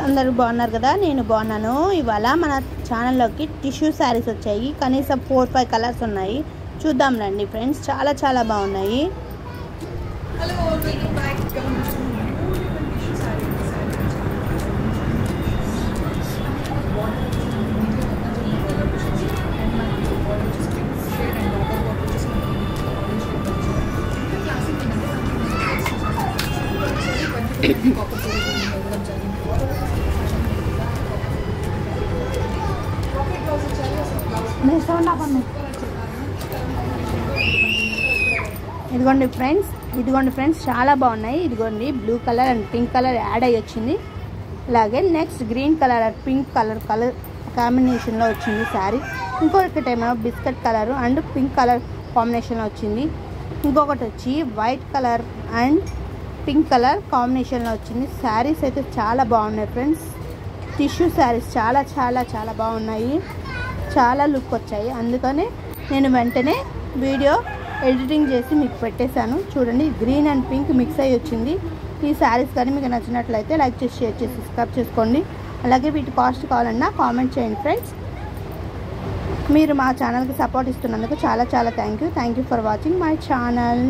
అందరూ బాగున్నారు కదా, నేను బాగున్నాను. ఇవాళ మన ఛానల్లోకి టిష్యూ శారీస్ వచ్చాయి. కనీసం 4-5 కలర్స్ ఉన్నాయి. చూద్దాం రండి ఫ్రెండ్స్, చాలా చాలా బాగున్నాయి. ఇదిగోండి ఫ్రెండ్స్ చాలా బాగున్నాయి. ఇదిగోండి blue colour and pink colour add అయ్యి వచ్చింది. అలాగే next green colour and pink colour కాంబినేషన్లో వచ్చింది శారీ. ఇంకొకటి ఏమో biscuit colour and pink colour కాంబినేషన్లో వచ్చింది. ఇంకొకటి వచ్చి white colour and pink colour కాంబినేషన్లో వచ్చింది. శారీస్ అయితే చాలా బాగున్నాయి ఫ్రెండ్స్. టిష్యూ శారీస్ చాలా చాలా చాలా బాగున్నాయి, చాలా లుక్ వచ్చాయి. అందుకనే నేను వెంటనే వీడియో ఎడిటింగ్ చేసి మీకు పెట్టేశాను. చూడండి, గ్రీన్ అండ్ పింక్ మిక్స్ అయ్యి వచ్చింది. ఈ శారీస్ కానీ మీకు నచ్చినట్లయితే లైక్ చేసి, షేర్ చేసి, సబ్స్క్రైబ్ చేసుకోండి. అలాగే వీటి కాస్ట్ కావాలన్నా కామెంట్ చేయండి ఫ్రెండ్స్. మీరు మా ఛానల్కి సపోర్ట్ ఇస్తున్నందుకు చాలా చాలా thank you for watching my channel.